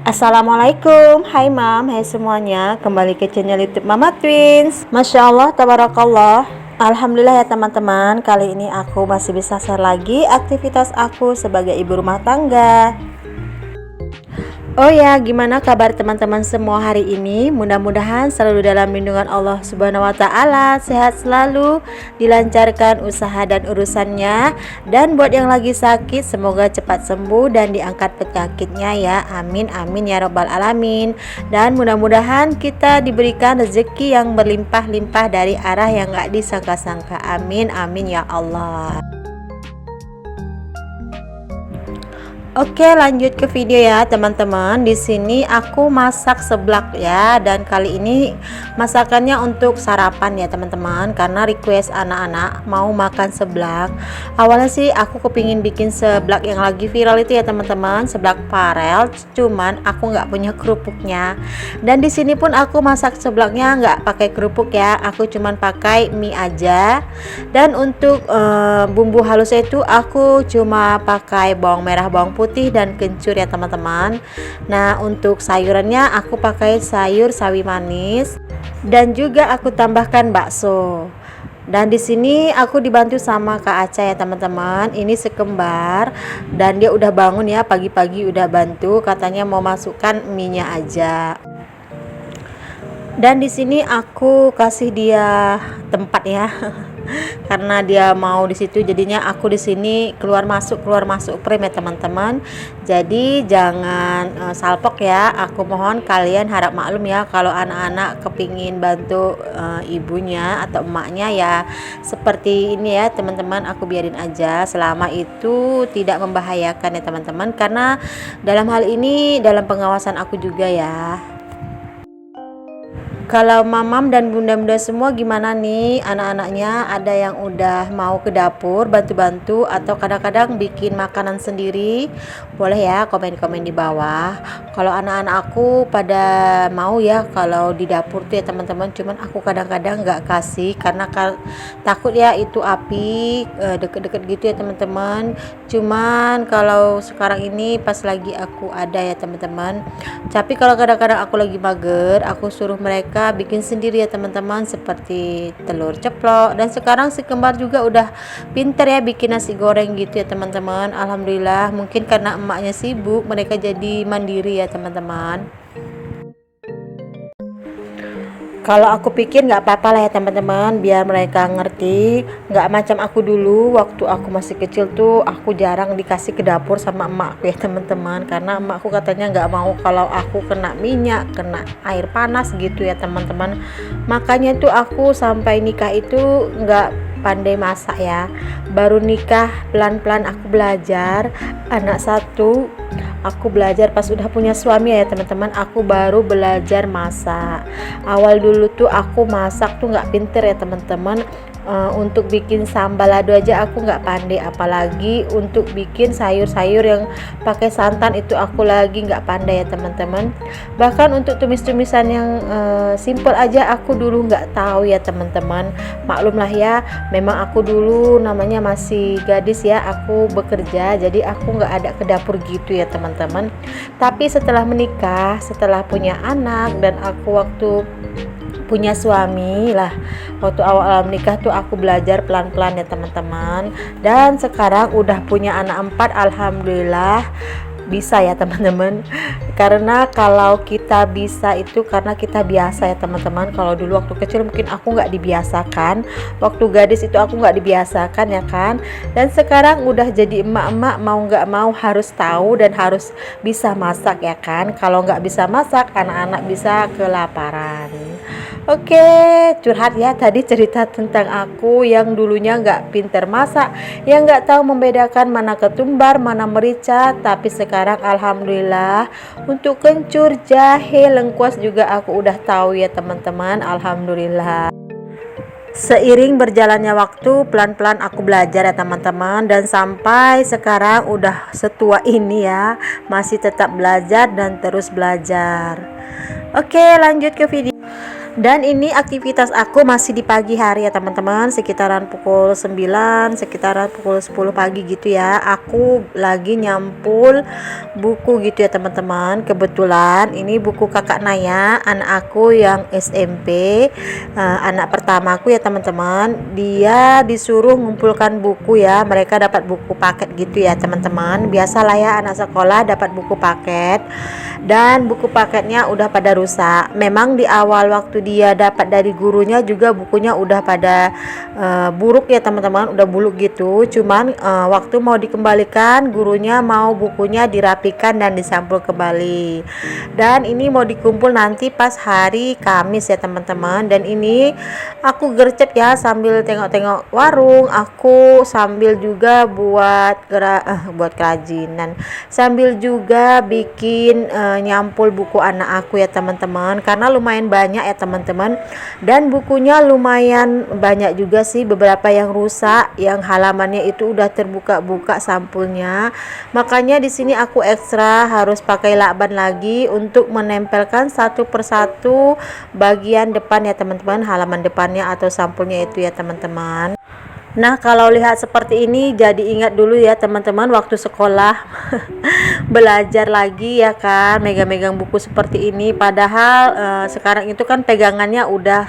Assalamualaikum, hai mam, hai semuanya. Kembali ke channel YouTube Mama Twins. Masya Allah, tabarakallah. Alhamdulillah ya teman-teman. Kali ini aku masih bisa share lagi aktivitas aku sebagai ibu rumah tangga. Oh ya, gimana kabar teman-teman semua hari ini? Mudah-mudahan selalu dalam lindungan Allah Subhanahu wa taala, sehat selalu, dilancarkan usaha dan urusannya. Dan buat yang lagi sakit, semoga cepat sembuh dan diangkat penyakitnya ya. Amin amin ya robbal alamin. Dan mudah-mudahan kita diberikan rezeki yang berlimpah-limpah dari arah yang gak disangka-sangka. Amin amin ya Allah. Oke, lanjut ke video ya teman-teman. Di sini aku masak seblak ya, dan kali ini masakannya untuk sarapan ya teman-teman, karena request anak-anak mau makan seblak. Awalnya sih aku kepingin bikin seblak yang lagi viral itu ya teman-teman, seblak parel, cuman aku nggak punya kerupuknya. Dan di sini pun aku masak seblaknya nggak pakai kerupuk ya, aku cuman pakai mie aja. Dan untuk bumbu halusnya itu aku cuma pakai bawang merah, bawang putih dan kencur ya teman-teman. Nah, untuk sayurannya aku pakai sayur sawi manis dan juga aku tambahkan bakso. Dan di sini aku dibantu sama Kak Aca ya teman-teman. Ini sekembar dan dia udah bangun ya, pagi-pagi udah bantu, katanya mau masukkan mie-nya aja. Dan di sini aku kasih dia tempat ya. Karena dia mau di situ, jadinya aku di sini keluar masuk frame ya teman-teman. Jadi jangan salpok ya. Aku mohon kalian harap maklum ya kalau anak-anak kepingin bantu ibunya atau emaknya ya seperti ini ya teman-teman. Aku biarin aja selama itu tidak membahayakan ya teman-teman, karena dalam hal ini dalam pengawasan aku juga ya. Kalau mamam dan bunda-bunda semua gimana nih anak-anaknya? Ada yang udah mau ke dapur bantu-bantu atau kadang-kadang bikin makanan sendiri? Boleh ya komen-komen di bawah. Kalau anak-anak aku pada mau ya kalau di dapur tuh ya teman-teman, cuman aku kadang-kadang nggak kasih karena takut ya itu api deket-deket gitu ya teman-teman. Cuman kalau sekarang ini pas lagi aku ada ya teman-teman. Tapi kalau kadang-kadang aku lagi mager, aku suruh mereka bikin sendiri ya teman-teman, seperti telur ceplok. Dan sekarang si kembar juga udah pinter ya bikin nasi goreng gitu ya teman-teman. Alhamdulillah, mungkin karena emaknya sibuk mereka jadi mandiri ya teman-teman. Kalau aku pikir nggak apa-apa lah ya teman-teman, biar mereka ngerti, nggak macam aku dulu waktu aku masih kecil tuh aku jarang dikasih ke dapur sama emakku ya teman-teman, karena emakku katanya nggak mau kalau aku kena minyak, kena air panas gitu ya teman-teman. Makanya tuh aku sampai nikah itu nggak pandai masak ya. Baru nikah pelan-pelan aku belajar. Anak satu aku belajar pas udah punya suami ya teman-teman, aku baru belajar masak. Awal dulu tuh aku masak tuh nggak pinter ya teman-teman. Untuk bikin sambal lado aja aku nggak pandai, apalagi untuk bikin sayur-sayur yang pakai santan itu aku lagi nggak pandai ya teman-teman. Bahkan untuk tumis-tumisan yang simple aja aku dulu nggak tahu ya teman-teman. Maklumlah ya, memang aku dulu namanya masih gadis ya, aku bekerja, jadi aku nggak ada ke dapur gitu ya teman-teman. Tapi setelah menikah, setelah punya anak, dan aku waktu punya suami lah, waktu awal menikah tuh aku belajar pelan-pelan ya teman-teman. Dan sekarang udah punya anak 4, alhamdulillah bisa ya teman-teman. Karena kalau kita bisa itu karena kita biasa ya teman-teman. Kalau dulu waktu kecil mungkin aku nggak dibiasakan, waktu gadis itu aku nggak dibiasakan ya kan. Dan sekarang udah jadi emak-emak, mau nggak mau harus tahu dan harus bisa masak ya kan. Kalau nggak bisa masak, anak-anak bisa kelaparan. Oke, curhat ya tadi, cerita tentang aku yang dulunya nggak pinter masak, yang nggak tahu membedakan mana ketumbar, mana merica. Tapi sekarang alhamdulillah untuk kencur, jahe, lengkuas juga aku udah tahu ya teman-teman. Alhamdulillah. Seiring berjalannya waktu, pelan-pelan aku belajar ya teman-teman, dan sampai sekarang udah setua ini ya, masih tetap belajar dan terus belajar. Oke, lanjut ke video. Dan ini aktivitas aku masih di pagi hari ya teman-teman, sekitaran pukul 9, sekitaran pukul 10 pagi gitu ya. Aku lagi nyampul buku gitu ya teman-teman. Kebetulan ini buku kakak Naya, anak aku yang SMP, anak pertamaku ya teman-teman. Dia disuruh ngumpulkan buku ya, mereka dapat buku paket gitu ya teman-teman. Biasalah ya anak sekolah dapat buku paket, dan buku paketnya udah pada rusak. Memang di awal waktu dia dapat dari gurunya juga bukunya udah pada buruk ya teman-teman, udah buluk gitu. Cuman waktu mau dikembalikan, gurunya mau bukunya dirapikan dan disampul kembali. Dan ini mau dikumpul nanti pas hari Kamis ya teman-teman. Dan ini aku gercep ya sambil tengok-tengok warung, aku sambil juga buat kerajinan, sambil juga bikin nyampul buku anak aku ya teman-teman, karena lumayan banyak ya teman-teman, dan bukunya lumayan banyak juga sih, beberapa yang rusak, yang halamannya itu udah terbuka-buka sampulnya. Makanya di sini aku ekstra harus pakai lakban lagi untuk menempelkan satu persatu bagian depan ya teman-teman, halaman depannya atau sampulnya itu ya teman-teman. Nah, kalau lihat seperti ini jadi ingat dulu ya teman-teman, waktu sekolah belajar lagi ya kan, megang-megang buku seperti ini. Padahal sekarang itu kan pegangannya udah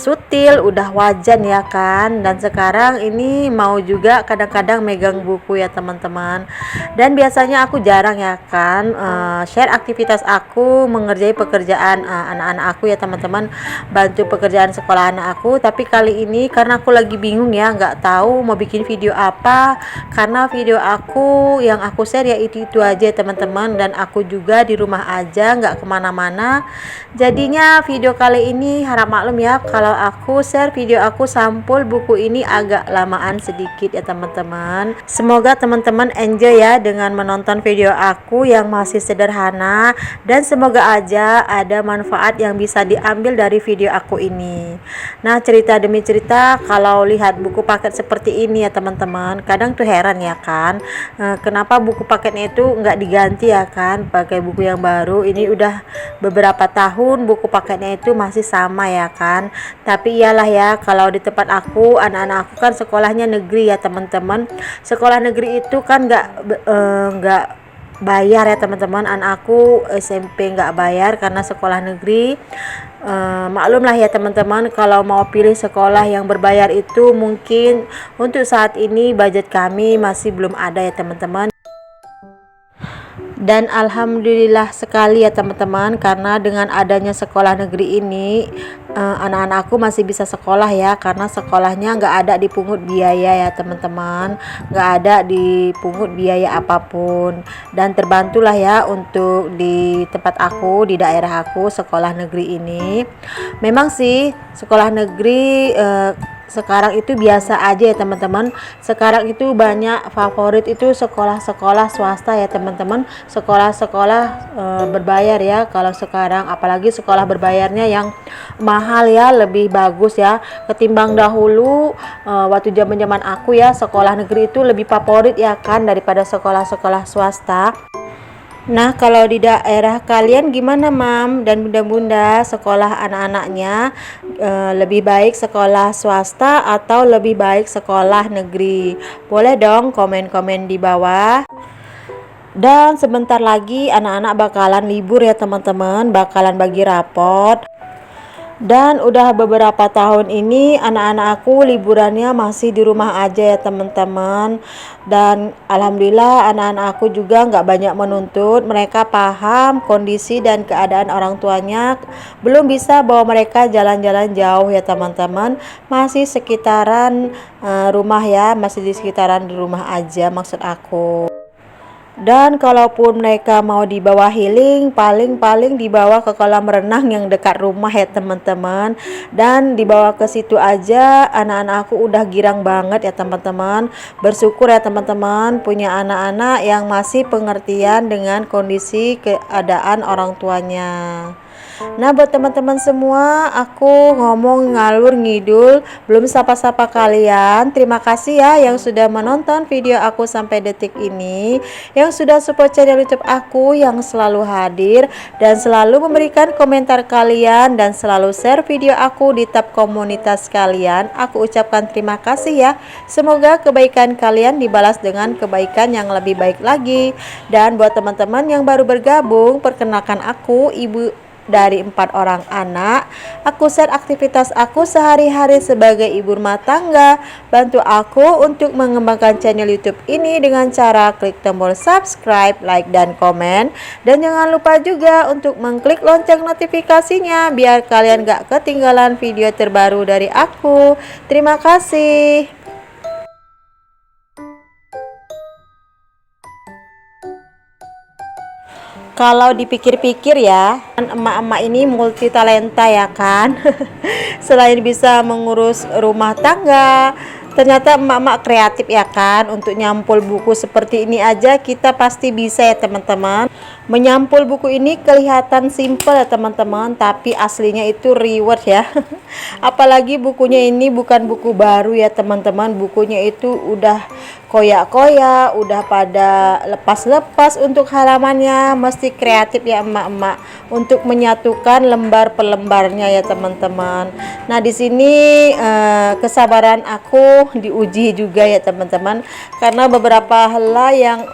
sutil, udah wajan ya kan. Dan sekarang ini mau juga kadang-kadang megang buku ya teman-teman. Dan biasanya aku jarang ya kan share aktivitas aku mengerjai pekerjaan anak-anak aku ya teman-teman, bantu pekerjaan sekolah anak aku. Tapi kali ini karena aku lagi bingung ya, nggak tahu mau bikin video apa, karena video aku yang aku share ya itu aja teman-teman, dan aku juga di rumah aja nggak kemana-mana. Jadinya video kali ini harap maklum ya kalau aku share video aku sampul buku ini agak lamaan sedikit ya teman-teman. Semoga teman-teman enjoy ya dengan menonton video aku yang masih sederhana, dan semoga aja ada manfaat yang bisa diambil dari video aku ini. Nah, cerita demi cerita kalau lihat buku paket seperti ini ya teman-teman, kadang tuh heran ya kan, kenapa buku paketnya itu nggak diganti ya kan pakai buku yang baru. Ini udah beberapa tahun buku paketnya itu masih sama ya kan. Tapi iyalah ya, kalau di tempat aku, anak-anak aku kan sekolahnya negeri ya teman-teman. Sekolah negeri itu kan nggak bayar ya teman-teman. Anak aku SMP nggak bayar karena sekolah negeri. Maklum lah ya teman-teman, kalau mau pilih sekolah yang berbayar itu mungkin untuk saat ini budget kami masih belum ada ya teman-teman. Dan alhamdulillah sekali ya teman-teman, karena dengan adanya sekolah negeri ini anak-anak aku masih bisa sekolah ya, karena sekolahnya nggak ada dipungut biaya ya teman-teman, nggak ada dipungut biaya apapun. Dan terbantulah ya untuk di tempat aku, di daerah aku, sekolah negeri ini. Memang sih sekolah negeri sekarang itu biasa aja ya teman-teman. Sekarang itu banyak favorit itu sekolah-sekolah swasta ya teman-teman, sekolah-sekolah berbayar ya kalau sekarang, apalagi sekolah berbayarnya yang mahal ya, lebih bagus ya ketimbang dahulu. Waktu zaman-zaman aku ya, sekolah negeri itu lebih favorit ya kan daripada sekolah-sekolah swasta. Nah, kalau di daerah kalian gimana Mam dan bunda-bunda, sekolah anak-anaknya lebih baik sekolah swasta atau lebih baik sekolah negeri? Boleh dong komen-komen di bawah. Dan sebentar lagi anak-anak bakalan libur ya teman-teman, bakalan bagi rapot. Dan udah beberapa tahun ini anak-anak aku liburannya masih di rumah aja ya teman-teman. Dan alhamdulillah anak-anak aku juga nggak banyak menuntut, mereka paham kondisi dan keadaan orang tuanya, belum bisa bawa mereka jalan-jalan jauh ya teman-teman, masih sekitaran rumah ya, masih di sekitaran di rumah aja maksud aku. Dan kalaupun mereka mau dibawa healing, paling dibawa ke kolam renang yang dekat rumah ya teman-teman. Dan dibawa ke situ aja anak-anak aku udah girang banget ya teman-teman. Bersyukur ya teman-teman punya anak-anak yang masih pengertian dengan kondisi keadaan orang tuanya. Nah, buat teman-teman semua, aku ngomong ngalur ngidul, belum sapa-sapa kalian. Terima kasih ya yang sudah menonton video aku sampai detik ini, yang sudah support channel YouTube aku, yang selalu hadir dan selalu memberikan komentar kalian dan selalu share video aku di tab komunitas kalian. Aku ucapkan terima kasih ya. Semoga kebaikan kalian dibalas dengan kebaikan yang lebih baik lagi. Dan buat teman-teman yang baru bergabung, perkenalkan aku ibu dari 4 orang anak. Aku share aktivitas aku sehari-hari sebagai ibu rumah tangga. Bantu aku untuk mengembangkan channel YouTube ini dengan cara klik tombol subscribe, like, dan komen. Dan jangan lupa juga untuk mengklik lonceng notifikasinya biar kalian gak ketinggalan video terbaru dari aku. Terima kasih. Kalau dipikir-pikir ya, emak-emak ini multi talenta ya kan. Selain bisa mengurus rumah tangga, ternyata emak-emak kreatif ya kan. Untuk nyampul buku seperti ini aja kita pasti bisa ya teman-teman. Menyampul buku ini kelihatan simple ya teman-teman, tapi aslinya itu reward ya. Apalagi bukunya ini bukan buku baru ya teman-teman. Bukunya itu udah koyak-koyak, udah pada lepas-lepas untuk halamannya. Mesti kreatif ya emak-emak untuk menyatukan lembar per lembarnya ya teman-teman. Nah, di sini kesabaran aku diuji juga ya teman-teman, karena beberapa helai yang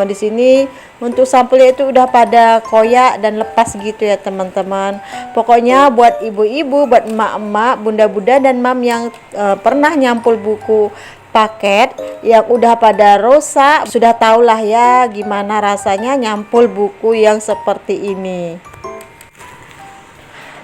di sini untuk sampulnya itu udah pada koyak dan lepas gitu ya teman-teman. Pokoknya buat ibu-ibu, buat emak-emak, bunda-bunda dan mam yang pernah nyampul buku paket yang udah pada rusak, sudah tahulah ya gimana rasanya nyampul buku yang seperti ini.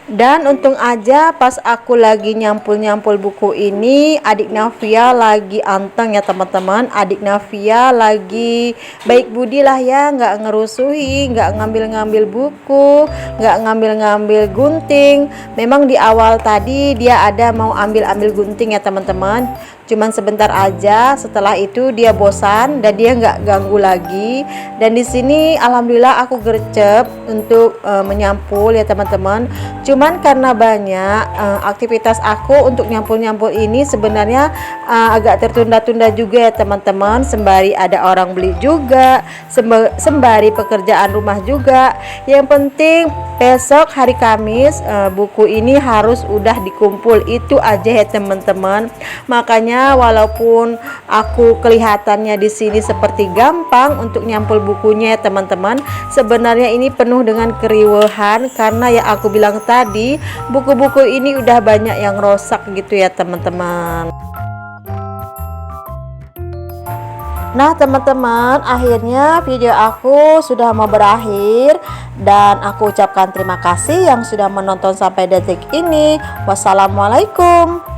Dan untung aja pas aku lagi nyampul-nyampul buku ini, adik Navia lagi anteng ya teman-teman. Adik Navia lagi baik budi lah ya, nggak ngerusuhi, nggak ngambil-ngambil buku, nggak ngambil-ngambil gunting. Memang di awal tadi dia ada mau ambil-ambil gunting ya teman-teman, cuman sebentar aja. Setelah itu dia bosan dan dia nggak ganggu lagi. Dan di sini alhamdulillah aku gercep untuk menyampul ya teman-teman. Cuman karena banyak aktivitas aku untuk nyampul-nyampul ini sebenarnya agak tertunda-tunda juga ya teman-teman. Sembari ada orang beli juga, sembari pekerjaan rumah juga. Yang penting besok hari Kamis buku ini harus udah dikumpul, itu aja ya teman-teman. Makanya walaupun aku kelihatannya di sini seperti gampang untuk nyampul bukunya ya teman-teman, sebenarnya ini penuh dengan keriuhan karena ya aku bilang tadi buku-buku ini udah banyak yang rusak gitu ya teman-teman. Nah teman-teman, akhirnya video aku sudah mau berakhir dan aku ucapkan terima kasih yang sudah menonton sampai detik ini. Wassalamualaikum.